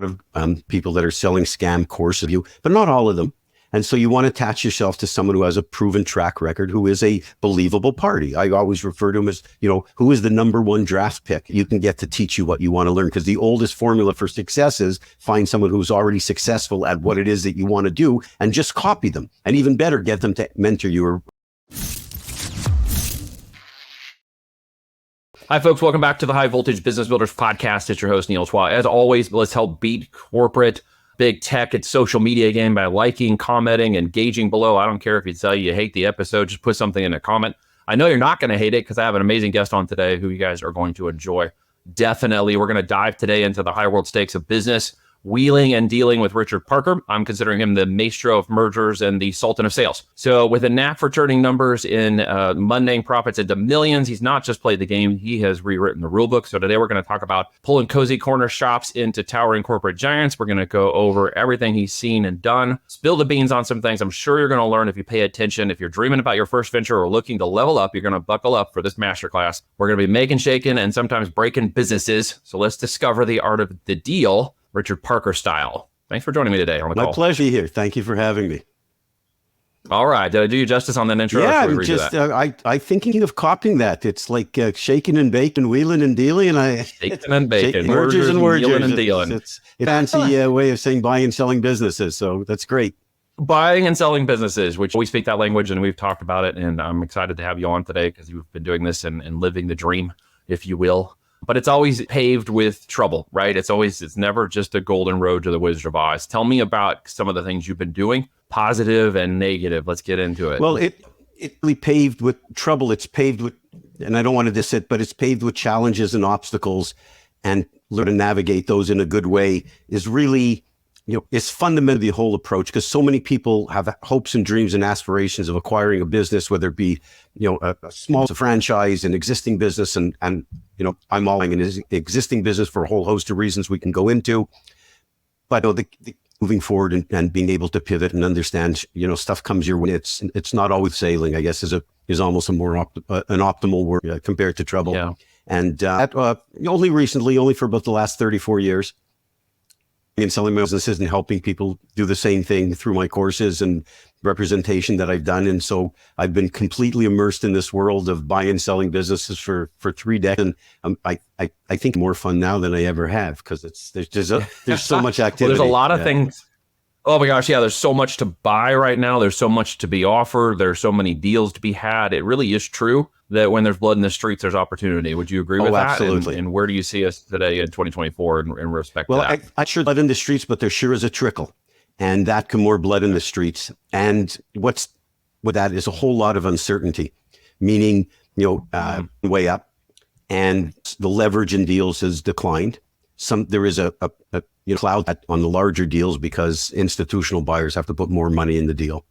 of people that are selling scam courses of you, but not all of them. And so you want to attach yourself to someone who has a proven track record, who is a believable party. I always refer to him as, who is the number one draft pick you can get to teach you what you want to learn. Because the oldest formula for success is find someone who's already successful at what it is that you want to do and just copy them. And even better, get them to mentor you. Hi, folks. Welcome back to the High Voltage Business Builders Podcast. It's your host, Neil Schwa. As always, let's help beat corporate big tech at social media game by liking, commenting, engaging below. I don't care if you tell you hate the episode, just put something in a comment. I know you're not going to hate it because I have an amazing guest on today who you guys are going to enjoy. Definitely. We're going to dive today into the high world stakes of business, wheeling and dealing with Richard Parker. I'm considering him the maestro of mergers and the sultan of sales. So with a knack for turning numbers in mundane profits into millions, he's not just played the game, he has rewritten the rulebook. So today we're going to talk about pulling cozy corner shops into towering corporate giants. We're going to go over everything he's seen and done, spill the beans on some things I'm sure you're going to learn if you pay attention. If you're dreaming about your first venture or looking to level up, you're going to buckle up for this masterclass. We're going to be making, shaking, and sometimes breaking businesses. So let's discover the art of the deal, Richard Parker style. Thanks for joining me today on the call. My pleasure here. Thank you for having me. All right. Did I do you justice on that intro? Yeah, I'm just, I thinking of copying that. It's like shaking and baking, wheeling and dealing. Shaking and baking. Mergers and wheeling and dealing. It's a fancy way of saying buying and selling businesses. So that's great. Buying and selling businesses, which we speak that language and we've talked about it. And I'm excited to have you on today because you've been doing this and living the dream, if you will. But it's always paved with trouble, right? It's never just a golden road to the Wizard of Oz. Tell me about some of the things you've been doing, positive and negative. Let's get into it. Well, it really paved with trouble. It's paved with, and I don't want to diss it, but it's paved with challenges and obstacles, and learn to navigate those in a good way is really, it's fundamentally the whole approach, because so many people have hopes and dreams and aspirations of acquiring a business, whether it be, a small franchise, an existing business, and I'm all in an existing business for a whole host of reasons we can go into. But the moving forward and being able to pivot and understand, stuff comes your way. It's not always sailing, I guess, is almost a more an optimal word compared to trouble. Yeah. And only for about the last 34 years. In selling my businesses and helping people do the same thing through my courses and representation that I've done. And so I've been completely immersed in this world of buying and selling businesses for 3 decades. And I think more fun now than I ever have, because there's so much activity. Well, there's a lot of things. Oh my gosh, yeah, there's so much to buy right now. There's so much to be offered. There's so many deals to be had. It really is true that when there's blood in the streets, there's opportunity. Would you agree with that? Absolutely. And where do you see us today in 2024 in respect to that? Well, I sure blood in the streets, but there sure is a trickle. And that can more blood in the streets. And what's with that is a whole lot of uncertainty, meaning, way up, and the leverage in deals has declined. There is a cloud on the larger deals because institutional buyers have to put more money in the deal.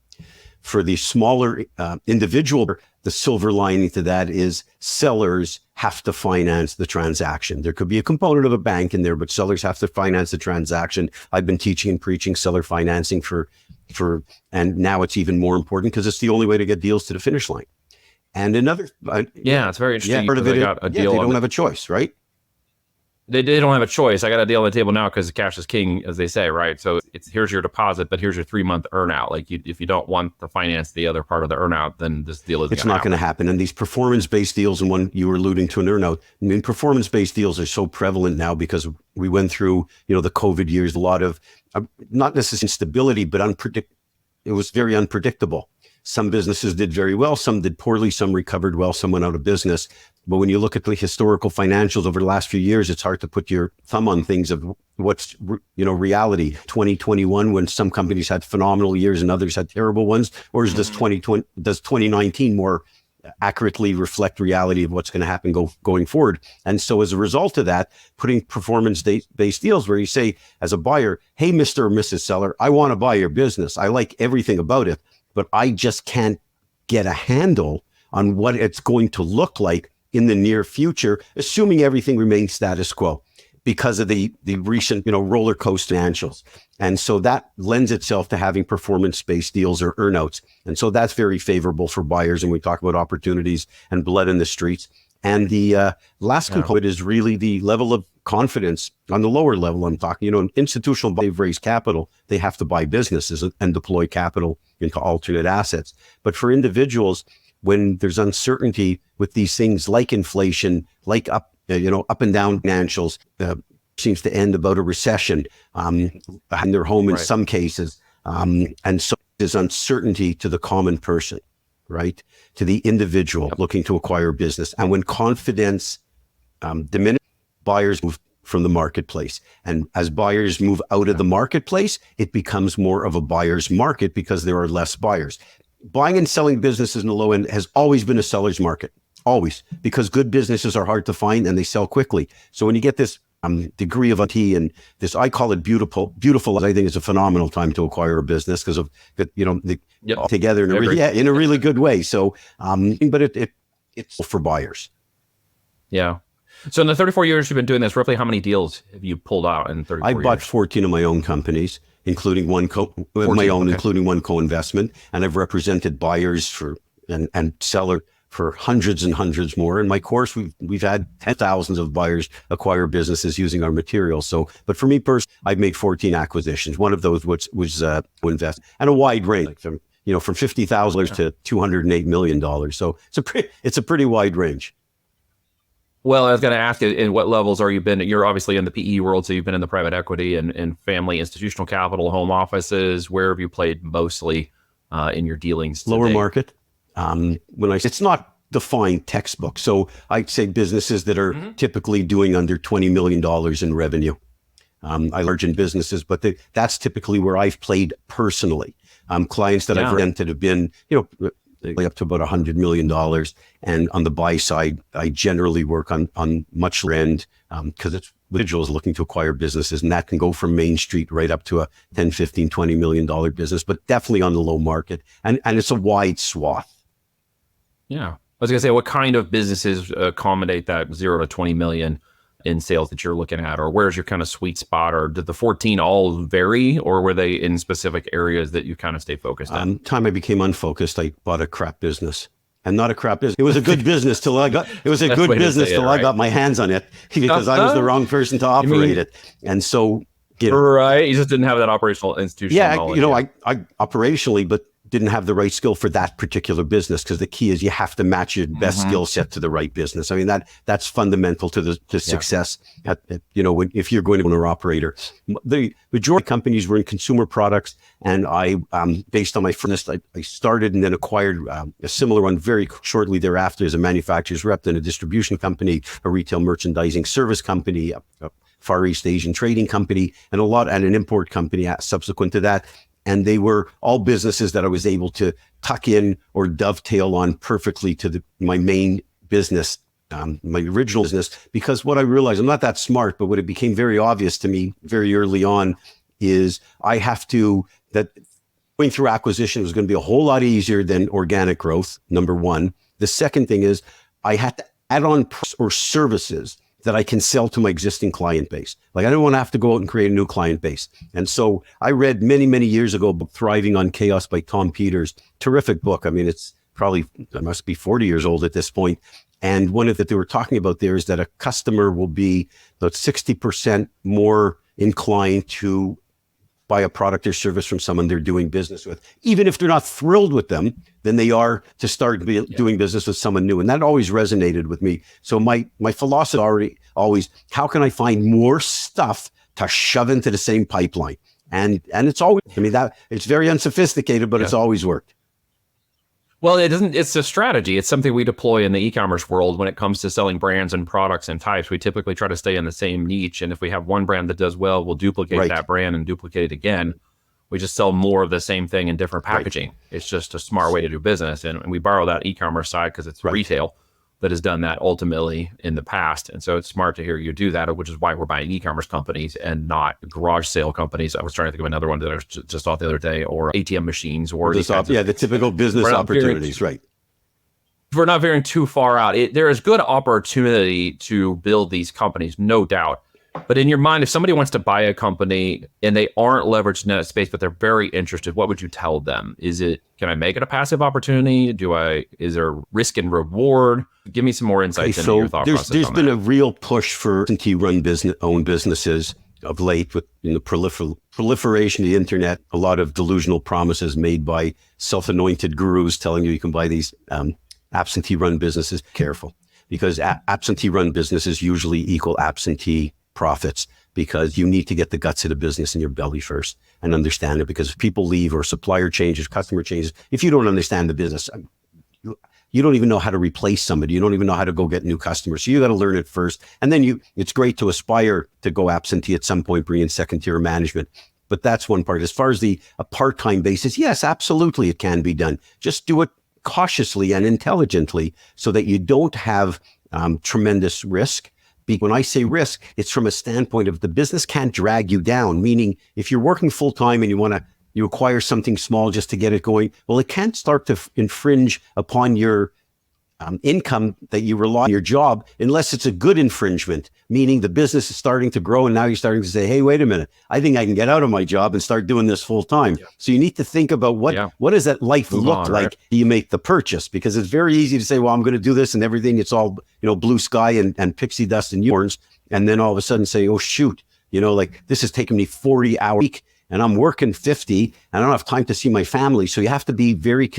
For the smaller individual, the silver lining to that is sellers have to finance the transaction. There could be a component of a bank in there, but sellers have to finance the transaction. I've been teaching and preaching seller financing and now it's even more important because it's the only way to get deals to the finish line. And another, it's very interesting. Part of it, they got a deal. They don't have a choice, right? They don't have a choice. I got a deal on the table now because cash is king, as they say, right? So here's your deposit, but here's your 3-month earnout. Like if you don't want to finance the other part of the earnout, then this deal is not going to happen. And these performance-based deals, and one you were alluding to an earnout, performance-based deals are so prevalent now because we went through, the COVID years, a lot of not necessarily instability, but it was very unpredictable. Some businesses did very well, some did poorly, some recovered well, some went out of business. But when you look at the historical financials over the last few years, it's hard to put your thumb on things of what's, reality. 2021, when some companies had phenomenal years and others had terrible ones, or does 2019 more accurately reflect reality of what's going to happen going forward? And so as a result of that, putting performance-based deals where you say, as a buyer, hey, Mr. or Mrs. Seller, I want to buy your business. I like everything about it, but I just can't get a handle on what it's going to look like in the near future, assuming everything remains status quo because of the recent, roller coaster financials. And so that lends itself to having performance-based deals or earnouts. And so that's very favorable for buyers. And we talk about opportunities and blood in the streets. And the last component is really the level of confidence on the lower level. I'm talking, institutional, they've raised capital, they have to buy businesses and deploy capital into alternate assets. But for individuals, when there's uncertainty with these things like inflation, like up and down financials, seems to end about a recession in their home in some cases. And so there's uncertainty to the common person, right? To the individual looking to acquire business. And when confidence diminishes, buyers move from the marketplace. And as buyers move out of the marketplace, it becomes more of a buyer's market because there are less buyers. Buying and selling businesses in the low end has always been a seller's market, always, because good businesses are hard to find and they sell quickly. So when you get this degree of IT and this, I call it beautiful, I think it's a phenomenal time to acquire a business because of, together in a really good way. So, but it's for buyers. Yeah. So in the 34 years you've been doing this, roughly how many deals have you pulled out in 34 years? I bought 14 of my own companies, including one including one co-investment. And I've represented buyers and seller for hundreds and hundreds more. In my course, we've had thousands of buyers acquire businesses using our materials. So, but for me personally, I've made 14 acquisitions. One of those was invest, and a wide range from $50,000 to $208 million. So it's a pretty wide range. Well, I was going to ask you, in what levels are you been? You're obviously in the PE world, so you've been in the private equity and family institutional capital, home offices. Where have you played mostly in your dealings today? Lower market. It's not defined textbook. So I'd say businesses that are typically doing under $20 million in revenue. I large in businesses, but that's typically where I've played personally. Clients that I've rented have been, up to about $100 million. And on the buy side, I generally work on much lower end because it's individuals looking to acquire businesses, and that can go from Main Street right up to a $10, $15, $20 million business, but definitely on the low market. And it's a wide swath. Yeah. I was going to say, what kind of businesses accommodate that 0 to 20 million in sales that you're looking at, or where's your kind of sweet spot, or did the 14 all vary, or were they in specific areas that you kind of stay focused on? Time I became unfocused, I bought a crap business. And not a crap business. It was a good business till I got I got my hands on it because I was the wrong person to operate it. And so, right. You just didn't have that operational institutional knowledge. I operationally, but didn't have the right skill for that particular business, because the key is you have to match your best skill set to the right business. I mean, that's fundamental to success if you're going to be an operator. The majority of companies were in consumer products, and I, based on my furnace, I started and then acquired a similar one very shortly thereafter as a manufacturer's rep, then a distribution company, a retail merchandising service company, a Far East Asian trading company, and an import company subsequent to that. And they were all businesses that I was able to tuck in or dovetail on perfectly to my main business, my original business. Because what I realized, I'm not that smart, but what it became very obvious to me very early on is that going through acquisition was going to be a whole lot easier than organic growth, number one. The second thing is I had to add on or services that I can sell to my existing client base. Like, I don't want to have to go out and create a new client base. And so I read many, many years ago, Thriving on Chaos by Tom Peters. Terrific book. I mean, it must be 40 years old at this point. And one of that they were talking about there is that a customer will be about 60% more inclined to buy a product or service from someone they're doing business with, even if they're not thrilled with them, than they are to start doing business with someone new. And that always resonated with me. So my philosophy always, how can I find more stuff to shove into the same pipeline? And it's always, it's very unsophisticated, but it's always worked. Well, it's a strategy. It's something we deploy in the e-commerce world when it comes to selling brands and products and types. We typically try to stay in the same niche. And if we have one brand that does well, we'll duplicate that brand and duplicate it again. We just sell more of the same thing in different packaging. It's just a smart way to do business. And we borrow that e-commerce side because it's retail that has done that ultimately in the past. And so it's smart to hear you do that, which is why we're buying e-commerce companies and not garage sale companies. I was trying to think of another one that I just saw the other day, or ATM machines, or the typical business opportunities, right? We're not veering too far out. There is good opportunity to build these companies, no doubt. But in your mind, if somebody wants to buy a company and they aren't leveraged in that space, but they're very interested, what would you tell them? Can I make it a passive opportunity? Is there risk and reward? Give me some more insights into your thought process. There's been a real push for absentee-run owned businesses of late with proliferation of the internet, a lot of delusional promises made by self-anointed gurus telling you can buy these absentee-run businesses. Careful, because absentee-run businesses usually equal absentee profits, because you need to get the guts of the business in your belly first and understand it, because if people leave or supplier changes, customer changes, if you don't understand the business, you don't even know how to replace somebody. You don't even know how to go get new customers. So you got to learn it first. And then it's great to aspire to go absentee at some point, bring in second tier management. But that's one part. As far as a part-time basis, yes, absolutely, it can be done. Just do it cautiously and intelligently so that you don't have tremendous risk. When I say risk, it's from a standpoint of the business can't drag you down, meaning if you're working full time and you acquire something small just to get it going, well, it can't start to infringe upon your income that you rely on your job unless it's a good infringement, meaning the business is starting to grow and now you're starting to say, hey, wait a minute, I think I can get out of my job and start doing this full time. Yeah. So you need to think about what does that life look like? Right? You make the purchase, because it's very easy to say, well, I'm going to do this and everything. It's all, blue sky and pixie dust and unicorns. And then all of a sudden say, oh, shoot, like this is taking me 40 hours a week and I'm working 50 and I don't have time to see my family. So you have to be very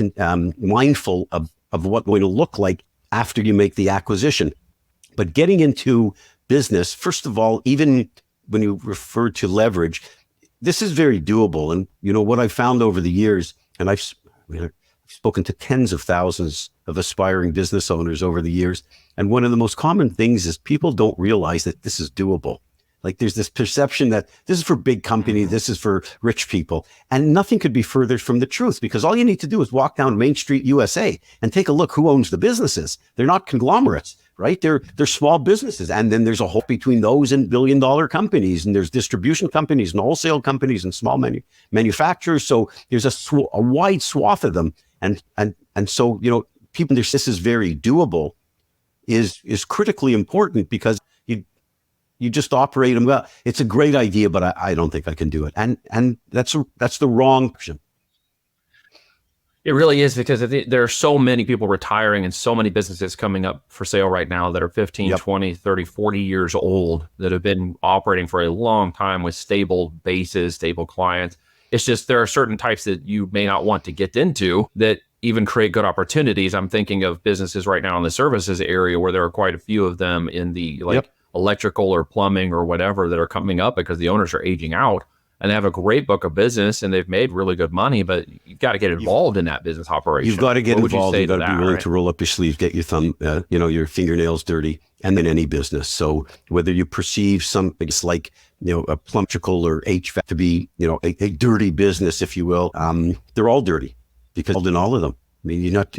mindful of what's going to look like after you make the acquisition. But getting into business, first of all, even when you refer to leverage, this is very doable. And what I've found over the years, and I've spoken to tens of thousands of aspiring business owners over the years, and one of the most common things is people don't realize that this is doable. Like there's this perception that this is for big companies, this is for rich people. And nothing could be further from the truth, because all you need to do is walk down Main Street, USA and take a look who owns the businesses. They're not conglomerates, right? They're small businesses. And then there's a whole between those and billion-dollar companies, and there's distribution companies and wholesale companies and small manufacturers. So there's a wide swath of them. And so, people, this is very doable is critically important, because you just operate them well. It's a great idea, but I don't think I can do it. And that's the wrong option. It really is, because there are so many people retiring and so many businesses coming up for sale right now that are 15, 20, 30, 40 years old that have been operating for a long time with stable bases, stable clients. It's just there are certain types that you may not want to get into that even create good opportunities. I'm thinking of businesses right now in the services area where there are quite a few of them in the electrical or plumbing or whatever that are coming up because the owners are aging out, and they have a great book of business and they've made really good money, but you've got to get involved in that business operation. You've got to get involved. You've got to be willing to roll up your sleeves, get your thumb, your fingernails dirty, and then any business. So whether you perceive something like, a plumtrical or HVAC to be, a dirty business, if you will, they're all dirty, because in all of them. I mean, you're not.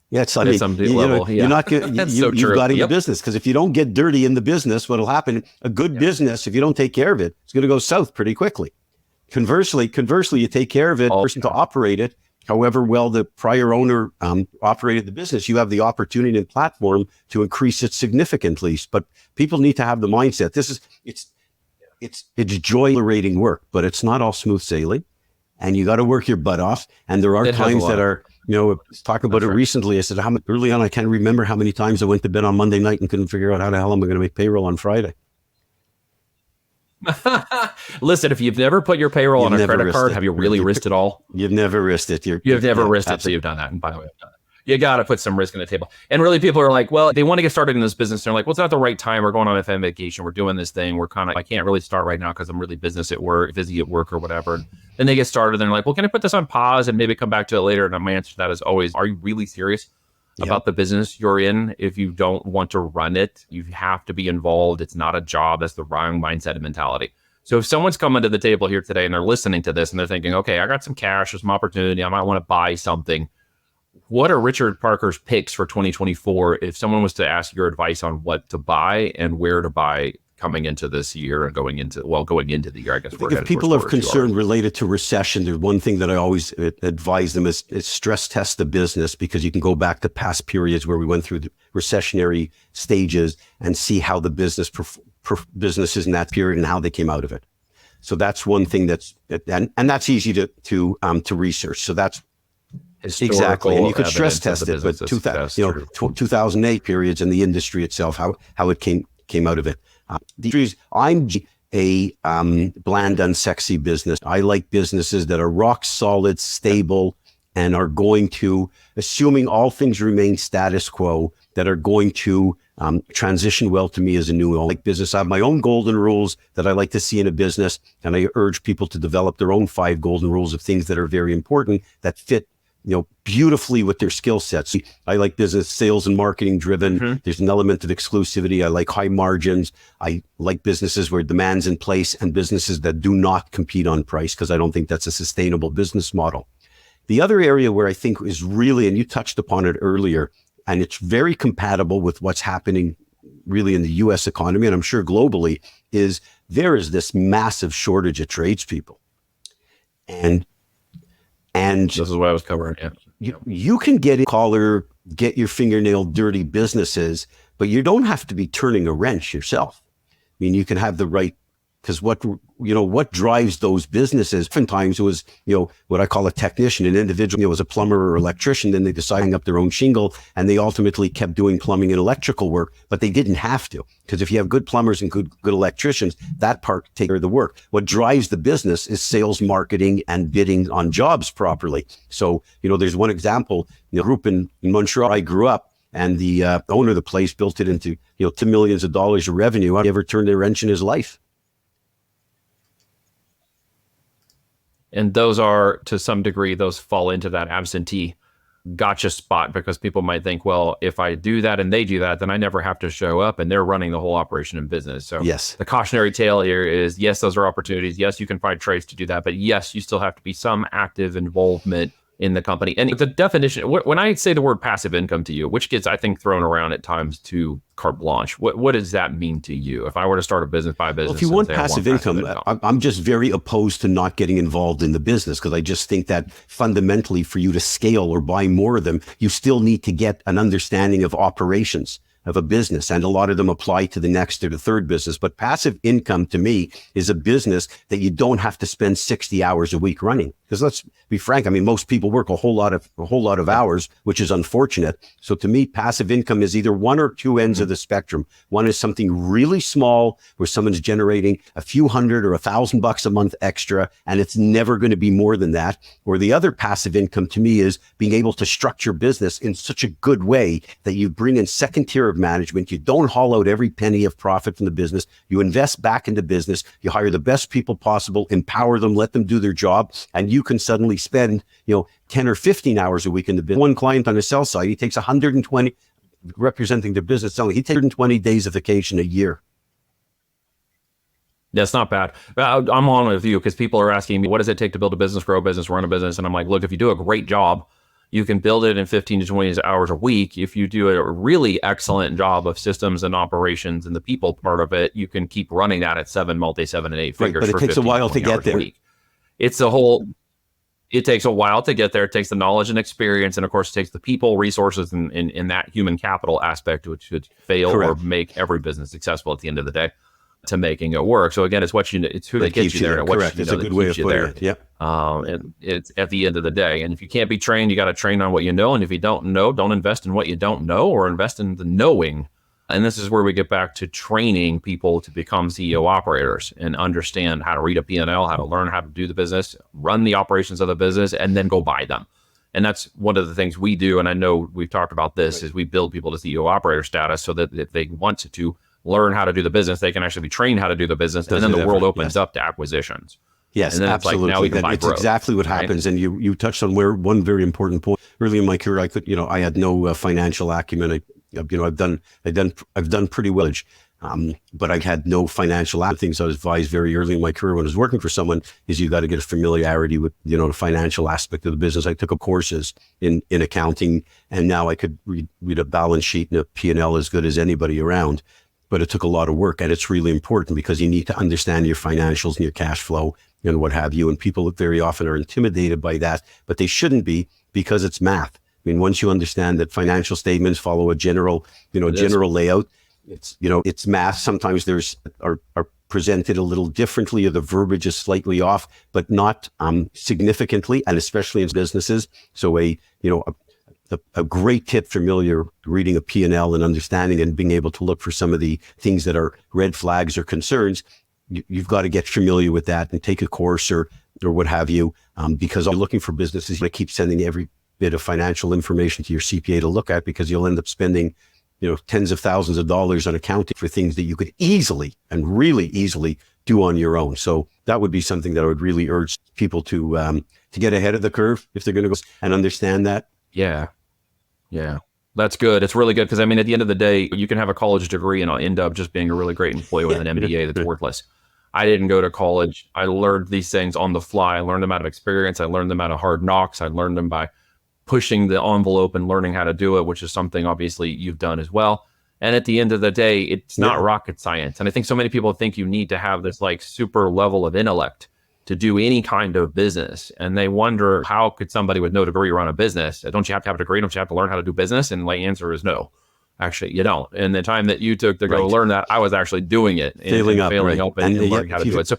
Yeah, it's you're not you've got in the business, because if you don't get dirty in the business, what'll happen? A good business, if you don't take care of it, it's going to go south pretty quickly. Conversely, you take care of it, person to operate it. However well the prior owner operated the business, you have the opportunity and platform to increase it significantly. But people need to have the mindset. It's joy-generating work, but it's not all smooth sailing, and you got to work your butt off. And there are times that are. I was talking about it recently. I said, early on, I can't remember how many times I went to bed on Monday night and couldn't figure out how the hell am I going to make payroll on Friday. Listen, if you've never put your payroll on a credit card, have you really risked it all? You've never risked it. You've never risked it, so you've done that. And by the way, I've done it. You got to put some risk on the table. And really, people are like, well, they want to get started in this business. They're like, well, it's not the right time. We're going on FM vacation. We're doing this thing. I can't really start right now because I'm really busy at work or whatever. Then they get started. And they're like, well, can I put this on pause and maybe come back to it later? And my answer to that is always, are you really serious about the business you're in? If you don't want to run it, you have to be involved. It's not a job. That's the wrong mindset and mentality. So if someone's coming to the table here today and they're listening to this and they're thinking, okay, I got some cash, there's some opportunity, I might want to buy something. What are Richard Parker's picks for 2024 if someone was to ask your advice on what to buy and where to buy coming into this year and going into the year, I guess. If people are concerned related to recession, there's one thing that I always advise them is stress test the business, because you can go back to past periods where we went through the recessionary stages and see how the business businesses in that period and how they came out of it. So that's one thing and that's easy to research. So that's exactly, and you could stress test it, but 2008 periods in the industry itself, how it came out of it. I'm a bland, unsexy business. I like businesses that are rock solid, stable, and are going to, assuming all things remain status quo, that are going to transition well to me as a new business. I have my own golden rules that I like to see in a business, and I urge people to develop their own 5 golden rules of things that are very important that fit beautifully with their skill sets. I like business sales and marketing driven. Mm-hmm. There's an element of exclusivity. I like high margins. I like businesses where demand's in place and businesses that do not compete on price, because I don't think that's a sustainable business model. The other area where I think is really, and you touched upon it earlier, and it's very compatible with what's happening really in the US economy, and I'm sure globally, is there is this massive shortage of tradespeople. And this is what I was covering. Yeah. You can get get your fingernail dirty businesses, but you don't have to be turning a wrench yourself. I mean, you can have the right, because what drives those businesses, oftentimes it was, what I call a technician, an individual, was a plumber or electrician, then they decided up their own shingle, and they ultimately kept doing plumbing and electrical work, but they didn't have to, because if you have good plumbers and good electricians, that part take care of the work. What drives the business is sales, marketing, and bidding on jobs properly. So, there's one example, group in Montreal I grew up, and the owner of the place built it into, $2 million of revenue. He ever turned a wrench in his life. And those are, to some degree, those fall into that absentee gotcha spot, because people might think, well, if I do that and they do that, then I never have to show up, and they're running the whole operation in business. So yes, the cautionary tale here is, yes, those are opportunities. Yes, you can find trades to do that, but yes, you still have to be some active involvement in the company. And the definition, when I say the word passive income to you, which gets, I think, thrown around at times to carte blanche, what does that mean to you? If I were to start a business, buy a business, well, if you want passive income, I'm just very opposed to not getting involved in the business, because I just think that fundamentally, for you to scale or buy more of them, you still need to get an understanding of operations of a business, and a lot of them apply to the next or the third business. But passive income to me is a business that you don't have to spend 60 hours a week running. Because let's be frank, I mean, most people work a whole lot of hours, which is unfortunate. So to me, passive income is either one or two ends of the spectrum. One is something really small where someone's generating a few $100 or $1,000 a month extra, and it's never going to be more than that. Or the other passive income to me is being able to structure business in such a good way that you bring in second tier of management. You don't haul out every penny of profit from the business. You invest back into business. You hire the best people possible, empower them, let them do their job, and you can suddenly spend 10 or 15 hours a week in the business. One client on the sell side, he takes 120, representing their business selling, he takes 120 days of vacation a year. That's not bad. I'm on with you, because people are asking me, what does it take to build a business, grow a business, run a business? And I'm like, look, if you do a great job, you can build it in 15 to 20 hours a week. If you do a really excellent job of systems and operations and the people part of it, you can keep running that at 7 and 8 figures. Right, but it takes a while to get there. It takes a while to get there. It takes the knowledge and experience. And of course, it takes the people, resources, and in that human capital aspect, which should fail Correct. or make every business successful at the end of the day, to making it work. So again, it's who that gets you there. And correct. It's a good way of putting it. Yeah. And it's at the end of the day. And if you can't be trained, you got to train on what you know. And if you don't know, don't invest in what you don't know, or invest in the knowing. And this is where we get back to training people to become CEO operators and understand how to read a P&L, how to learn how to do the business, run the operations of the business, and then go buy them. And that's one of the things we do. And I know we've talked about this, is we build people to CEO operator status so that if they want to learn how to do the business, they can actually be trained how to do the business. And then the world opens up to acquisitions. Yes, and then absolutely. It's like, now we can buy it's growth, exactly what happens. Right? And you touched on one very important point. Early in my career, I had no financial acumen. I've done pretty well, but I had no financial things. I was advised very early in my career when I was working for someone is you got to get a familiarity with, the financial aspect of the business. I took up courses in accounting, and now I could read a balance sheet and a P&L as good as anybody around. But it took a lot of work, and it's really important because you need to understand your financials and your cash flow and what have you. And people very often are intimidated by that, but they shouldn't be, because it's math. I mean, once you understand that financial statements follow a general layout, It's, it's math. Sometimes are presented a little differently, or the verbiage is slightly off, but not significantly, and especially in businesses. So a great tip familiar reading a P&L and understanding and being able to look for some of the things that are red flags or concerns. You've got to get familiar with that and take a course or what have you, because you're looking for businesses. You keep sending every bit of financial information to your CPA to look at, because you'll end up spending tens of thousands of dollars on accounting for things that you could easily and really easily do on your own. So that would be something that I would really urge people to get ahead of the curve if they're going to go and understand that. Yeah. That's good. It's really good, because at the end of the day, you can have a college degree and I'll end up just being a really great employee with an MBA that's worthless. I didn't go to college. I learned these things on the fly. I learned them out of experience. I learned them out of hard knocks. I learned them by pushing the envelope and learning how to do it, which is something obviously you've done as well. And at the end of the day, it's not rocket science. And I think so many people think you need to have this like super level of intellect to do any kind of business. And they wonder, how could somebody with no degree run a business? Don't you have to have a degree? Don't you have to learn how to do business? And my answer is no. Actually, you don't. And the time that you took to go learn that, I was actually doing it. Failing up and learning how to do it. So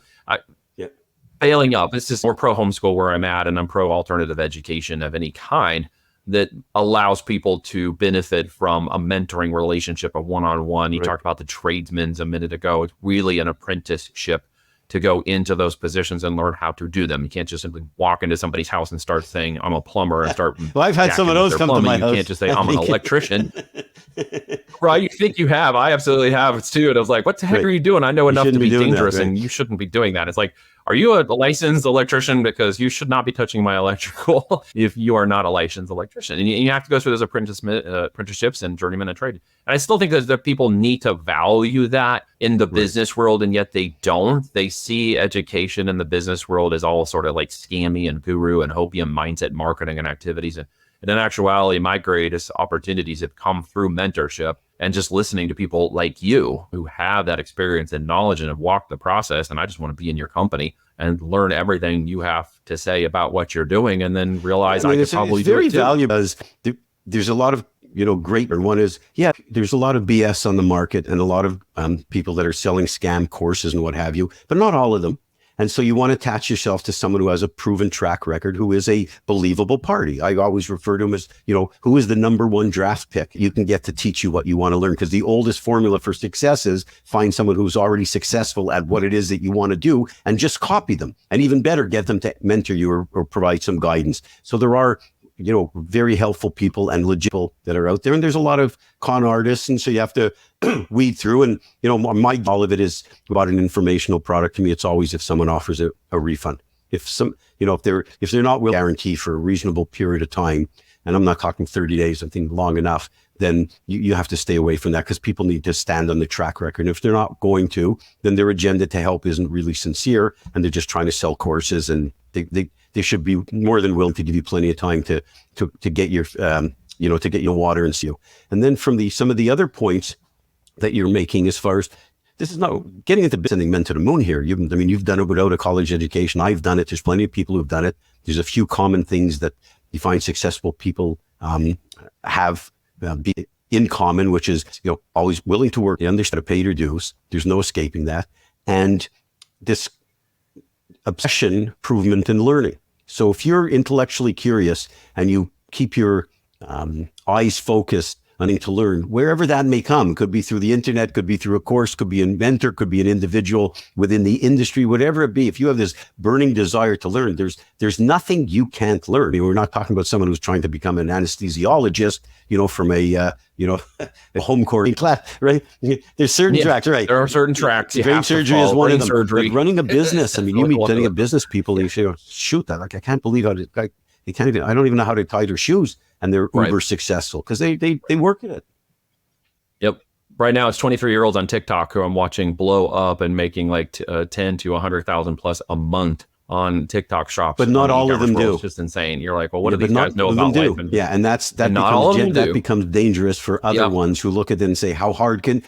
failing up, this is more pro homeschool where I'm at, and I'm pro alternative education of any kind that allows people to benefit from a mentoring relationship, a one-on-one. You talked about the tradesmen's a minute ago. It's really an apprenticeship to go into those positions and learn how to do them. You can't just simply walk into somebody's house and start saying, I'm a plumber, and start. Well, I've had some of those come to my house. You can't just say, I'm an electrician. Right? You think you have. I absolutely have too. And I was like, what the heck are you doing? I know enough to be dangerous, and you shouldn't be doing that. It's like, are you a licensed electrician? Because you should not be touching my electrical if you are not a licensed electrician. And you have to go through those apprenticeships and journeyman and trade. And I still think that people need to value that in the business world, and yet they don't. They see education in the business world as all sort of like scammy and guru and hopium mindset marketing and activities. And in actuality, my greatest opportunities have come through mentorship and just listening to people like you who have that experience and knowledge and have walked the process. And I just want to be in your company and learn everything you have to say about what you're doing, and then realize I could probably do it too. It's very valuable, because there's a lot of, great, or one is, there's a lot of BS on the market and a lot of people that are selling scam courses and what have you, but not all of them. And so you want to attach yourself to someone who has a proven track record, who is a believable party. I always refer to him as, who is the number one draft pick you can get to teach you what you want to learn. Because the oldest formula for success is find someone who's already successful at what it is that you want to do and just copy them. And even better, get them to mentor you or provide some guidance. So there are very helpful people and legit people that are out there. And there's a lot of con artists. And so you have to weed through. And, my all of it is about an informational product. To me, it's always if someone offers a refund. If they're not willing to guarantee for a reasonable period of time, and I'm not talking 30 days, I think long enough, then you have to stay away from that, because people need to stand on the track record. And if they're not going to, then their agenda to help isn't really sincere, and they're just trying to sell courses, and they should be more than willing to give you plenty of time to get your, to get your water and see you. And then from some of the other points that you're making, as far as, this is not getting into sending men to the moon here. You've done it without a college education. I've done it. There's plenty of people who've done it. There's a few common things that you find successful people have in common, which is, always willing to work, they understand how to pay your dues. There's no escaping that. And this obsession, improvement, and learning. So if you're intellectually curious and you keep your eyes focused on to learn, wherever that may come, could be through the internet, could be through a course, could be a mentor, could be an individual within the industry, whatever it be. If you have this burning desire to learn, there's nothing you can't learn. We're not talking about someone who's trying to become an anesthesiologist, from a a home course class, right? There's certain tracks, right? There are certain tracks. Brain surgery is one of them. Like running a business. You meet running a business people, and you say, shoot, that, I can't believe how I don't even know how to tie their shoes. And they're uber successful because they work at it. Yep. Right now, it's 23-year-olds on TikTok who I'm watching blow up and making like 10 to 100,000 plus a month on TikTok shops. But not all of them do. It's just insane. You're like, well, what do these guys know about life? And that becomes dangerous for other ones who look at it and say, how hard can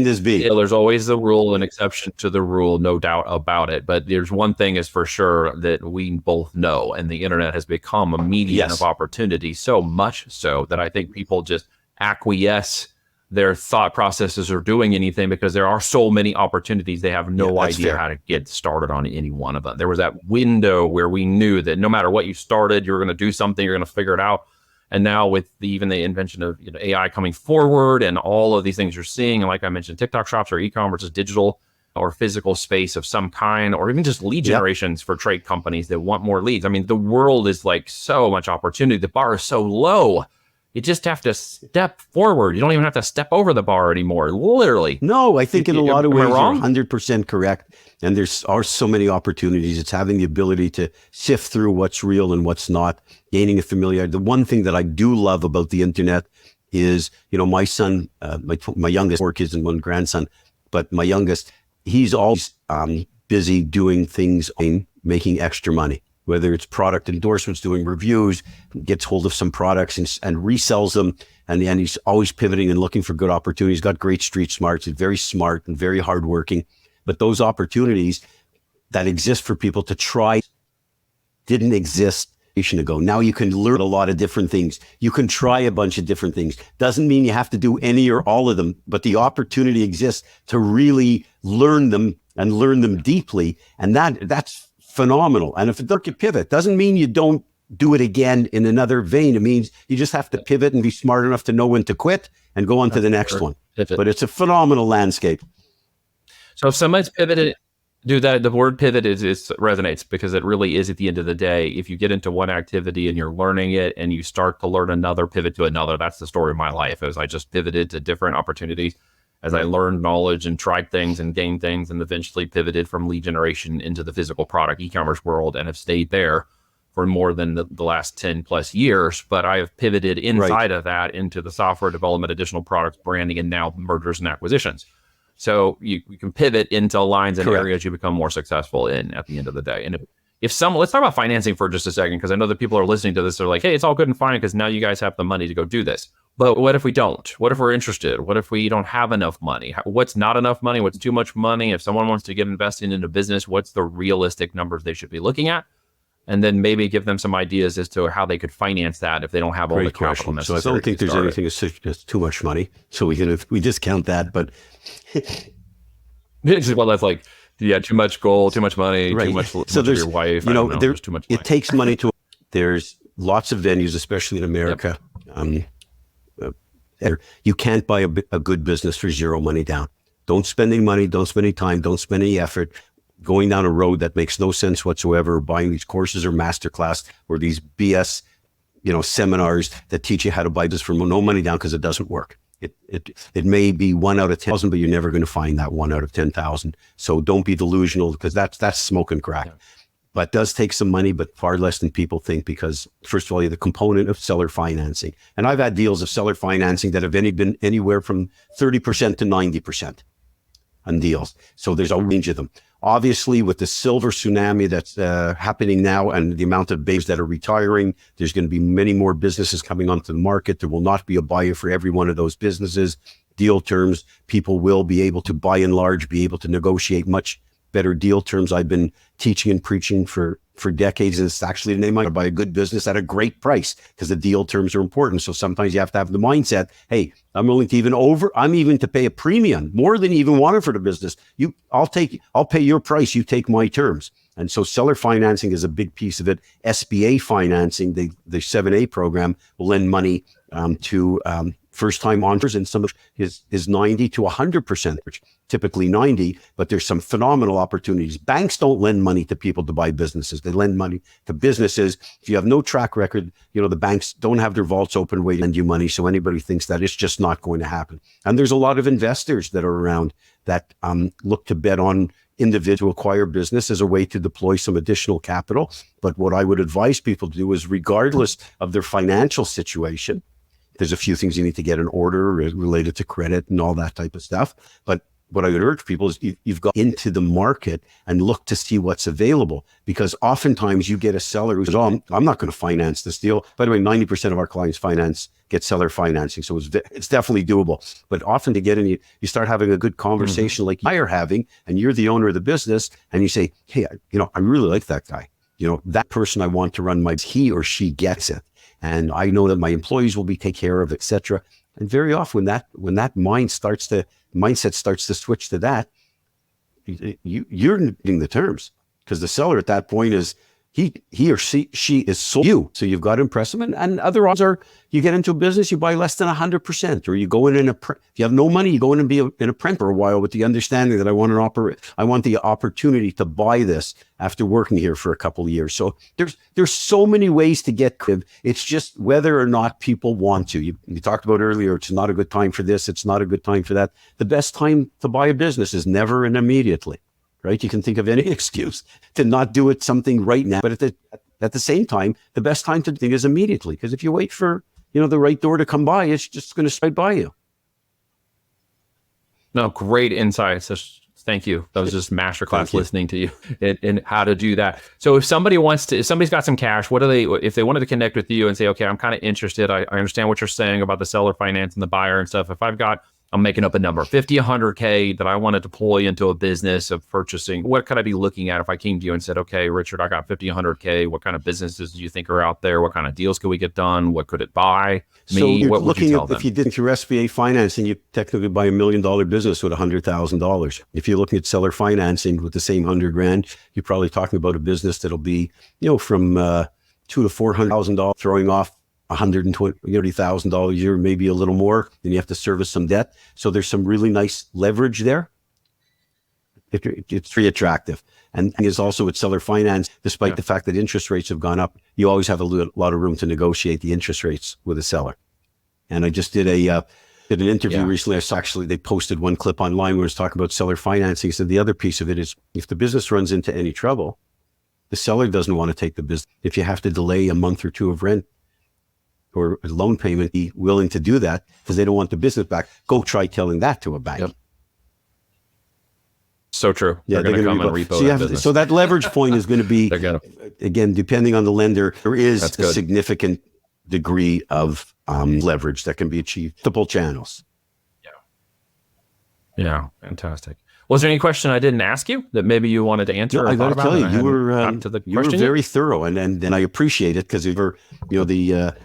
this be? Yeah, there's always a rule and exception to the rule, no doubt about it. But there's one thing is for sure that we both know, and the internet has become a medium of opportunity, so much so that I think people just acquiesce their thought processes are doing anything because there are so many opportunities. They have no idea fair. how to get started on any one of them. There was that window where we knew that no matter what you started, you're going to do something, you're going to figure it out. And now with even the invention of AI coming forward and all of these things you're seeing, and like I mentioned, TikTok shops or e-commerce is digital or physical space of some kind, or even just lead generations for trade companies that want more leads. I mean, the world is like so much opportunity. The bar is so low. You just have to step forward. You don't even have to step over the bar anymore, literally. No, I think in a lot of ways you're wrong? 100% correct. And there are so many opportunities. It's having the ability to sift through what's real and what's not, gaining a familiarity. The one thing that I do love about the internet is, my son, my youngest, 4 kids and 1 grandson, but my youngest, he's always busy doing things, making extra money. Whether it's product endorsements, doing reviews, gets hold of some products and resells them. And he's always pivoting and looking for good opportunities. He's got great street smarts. He's very smart and very hardworking. But those opportunities that exist for people to try didn't exist ago. Now you can learn a lot of different things. You can try a bunch of different things. Doesn't mean you have to do any or all of them, but the opportunity exists to really learn them and learn them deeply. And that's phenomenal. And if it doesn't pivot, doesn't mean you don't do it again in another vein. It means you just have to pivot and be smart enough to know when to quit and go on to the next one. Pivot. But it's a phenomenal landscape. So if somebody's pivoted, the word pivot is resonates because it really is at the end of the day. If you get into one activity and you're learning it and you start to learn another, pivot to another. That's the story of my life, as I just pivoted to different opportunities as I learned knowledge and tried things and gained things, and eventually pivoted from lead generation into the physical product e-commerce world and have stayed there for more than the last 10 plus years. But I have pivoted inside of that into the software development, additional products, branding, and now mergers and acquisitions. So you can pivot into lines and areas you become more successful in at the end of the day. And let's talk about financing for just a second, because I know that people are listening to this. They're like, hey, it's all good and fine because now you guys have the money to go do this. But what if we don't? What if we're interested? What if we don't have enough money? What's not enough money? What's too much money? If someone wants to get invested into business, what's the realistic numbers they should be looking at? And then maybe give them some ideas as to how they could finance that if they don't have all the capital necessary. So I don't think there's anything as too much money. So we discount that, but well, that's like, too much gold, too much money, too much so there's your wife. there's too much money. It takes money to. There's lots of venues, especially in America. You can't buy a good business for zero money down. Don't spend any money. Don't spend any time. Don't spend any effort going down a road that makes no sense whatsoever, buying these courses or masterclass or these BS, seminars that teach you how to buy this for no money down, because it doesn't work. It may be 1 out of 10,000, but you're never going to find that 1 out of 10,000. So don't be delusional, because that's smoke and crack. Yeah. But it does take some money, but far less than people think, because first of all, you have the component of seller financing. And I've had deals of seller financing that have been anywhere from 30% to 90% on deals. So there's a range of them. Obviously, with the silver tsunami that's happening now and the amount of babes that are retiring, there's going to be many more businesses coming onto the market. There will not be a buyer for every one of those businesses. Deal terms, people will be able to, by and large, be able to negotiate much better deal terms. I've been teaching and preaching for decades, and it's actually the name I buy a good business at a great price, because the deal terms are important. So sometimes you have to have the mindset, hey, I'm willing to I'm even to pay a premium, more than you even wanted for the business. I'll pay your price, you take my terms. And so seller financing is a big piece of it. SBA financing, the 7A program, will lend money to first-time entrepreneurs, and some of is 90 to 100%, which typically 90, but there's some phenomenal opportunities. Banks don't lend money to people to buy businesses. They lend money to businesses. If you have no track record, the banks don't have their vaults open waiting to lend you money. So anybody thinks that, it's just not going to happen. And there's a lot of investors that are around that look to bet on individual acquire business as a way to deploy some additional capital. But what I would advise people to do is, regardless of their financial situation, there's a few things you need to get in order related to credit and all that type of stuff. But what I would urge people is you've got into the market and look to see what's available, because oftentimes you get a seller who says, oh, I'm not going to finance this deal. By the way, 90% of our clients get seller financing. So it's definitely doable. But often to get in, you start having a good conversation like you're having, and you're the owner of the business, and you say, hey, I really like that guy. That person I want to run he or she gets it. And I know that my employees will be taken care of, etc. And very often when that mindset starts to switch to that, you're getting the terms, because the seller at that point is he or she is sold you. So you've got to impress them. And other odds are you get into a business, you buy less than 100%, or you go in if you have no money, you go in and be an apprentice for a while with the understanding that I want the opportunity to buy this after working here for a couple of years. So there's so many ways to get creative. It's just whether or not people want to. You talked about earlier, it's not a good time for this, it's not a good time for that. The best time to buy a business is never and immediately. Right? You can think of any excuse to not do it something right now, but at the same time, the best time to think is immediately. Because if you wait for, the right door to come by, it's just going to slide by you. No, great insights. Thank you. That was just masterclass listening to you and how to do that. So if somebody's got some cash, if they wanted to connect with you and say, okay, I'm kind of interested. I understand what you're saying about the seller finance and the buyer and stuff. If I'm making up a number, 50, 100K that I want to deploy into a business of purchasing. What could I be looking at if I came to you and said, okay, Richard, I got 50, 100K. What kind of businesses do you think are out there? What kind of deals could we get done? What could it buy me? So you're what would you tell them? If you did through SBA financing, you technically buy $1 million business with $100,000. If you're looking at seller financing with the same $100,000, you're probably talking about a business that'll be, from $200,000 to $400,000, throwing off $120,000 a year, maybe a little more. Then you have to service some debt. So there's some really nice leverage there. It's pretty attractive. And is also with seller finance, despite the fact that interest rates have gone up, you always have a lot of room to negotiate the interest rates with a seller. And I just did an interview recently. They posted one clip online where it's talking about seller financing. So the other piece of it is, if the business runs into any trouble, the seller doesn't want to take the business. If you have to delay a month or two of rent or a loan payment, be willing to do that because they don't want the business back. Go try telling that to a bank. Yep. So true. Yeah, they're going to come and repo that business. So that leverage point is going to be, again, depending on the lender, there is a significant degree of leverage that can be achieved. Multiple channels. Yeah, fantastic. Was there any question I didn't ask you that maybe you wanted to answer? No, I got to tell you, you were very thorough, and I appreciate it because the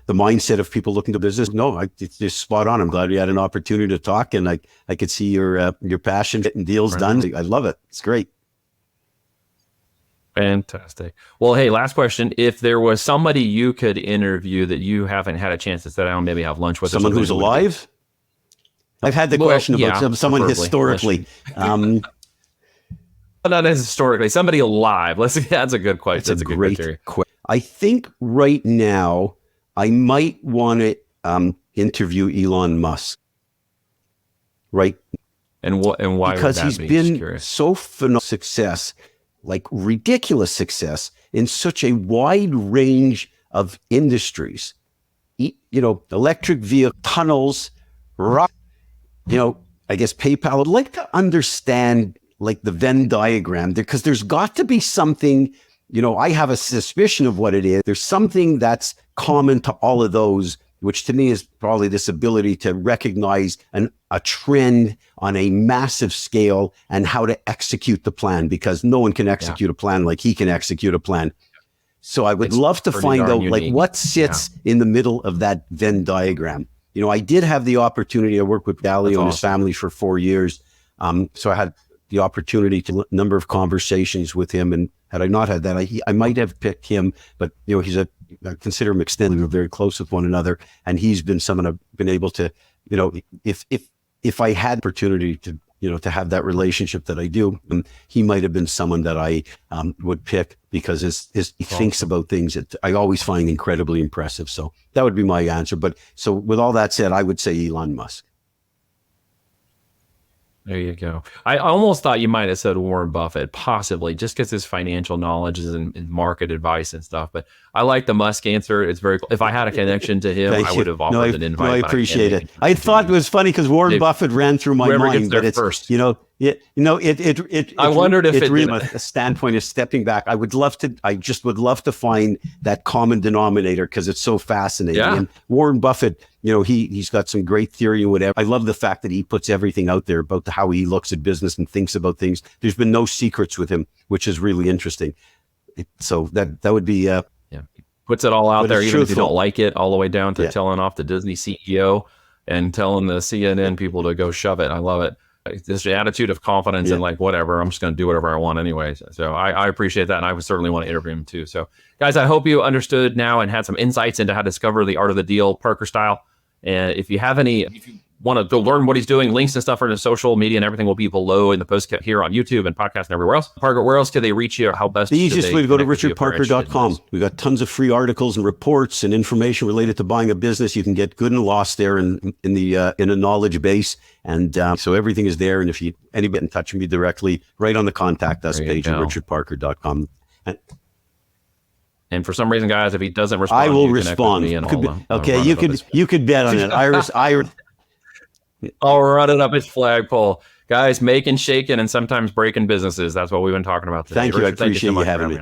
mindset of people looking to business. No, it's just spot on. I'm glad we had an opportunity to talk, and I could see your passion getting deals done. I love it. It's great. Fantastic. Well, hey, last question. If there was somebody you could interview that you haven't had a chance to sit down, maybe have lunch with, someone who's alive. I've had the question about someone historically. Not as historically, somebody alive. That's a good question. That's a good criteria. I think right now I might want to interview Elon Musk. Right. And why? Because he's been so phenomenal success, like ridiculous success in such a wide range of industries. Electric vehicle, tunnels, rock. I guess PayPal. I'd like to understand like the Venn diagram there, because there's got to be something, I have a suspicion of what it is. There's something that's common to all of those, which to me is probably this ability to recognize a trend on a massive scale and how to execute the plan, because no one can execute a plan like he can execute a plan. So I would love to find out like what sits in the middle of that Venn diagram. I did have the opportunity. I worked with Dalio and his family for 4 years. So I had the opportunity to a number of conversations with him. And had I not had that, I might have picked him. But, I consider him extended. We're very close with one another. And he's been someone I've been able to, if I had opportunity to, to have that relationship that I do, he might have been someone that I would pick because he thinks about things that I always find incredibly impressive. So that would be my answer. But so with all that said, I would say Elon Musk. There you go. I almost thought you might have said Warren Buffett, possibly, just because his financial knowledge is in market advice and stuff. But I like the Musk answer. It's very cool. If I had a connection to him, I would have offered an invite. No, I appreciate it. I thought it was funny because Warren Buffett ran through my mind, but it's first. I wondered if it really a standpoint of stepping back. I just would love to find that common denominator because it's so fascinating. Yeah. And Warren Buffett, he's got some great theory and whatever. I love the fact that he puts everything out there about how he looks at business and thinks about things. There's been no secrets with him, which is really interesting. So that would be puts it all out there, even truthful. if you don't like it, all the way down to telling off the Disney CEO. and telling the CNN people to go shove it. I love it. This attitude of confidence and like, whatever, I'm just going to do whatever I want anyways. So I appreciate that. And I would certainly want to interview him too. So guys, I hope you understood now and had some insights into how to discover the art of the deal, Parker style. And if you want to go learn what he's doing, links and stuff for his social media and everything will be below in the post here on YouTube and podcast and everywhere else. Parker, where else can they reach you? How best? The easiest way to go to richardparker.com. We've got tons of free articles and reports and information related to buying a business. You can get good and lost there in a knowledge base. And so everything is there. And if anybody get in touch with me directly, right on the contact us page at richardparker.com. And for some reason, guys, if he doesn't respond, I will respond. You could bet on it. Iris. I'll run it up his flagpole. Guys, making, shaking, and sometimes breaking businesses. That's what we've been talking about today. Thank you. I appreciate you having me.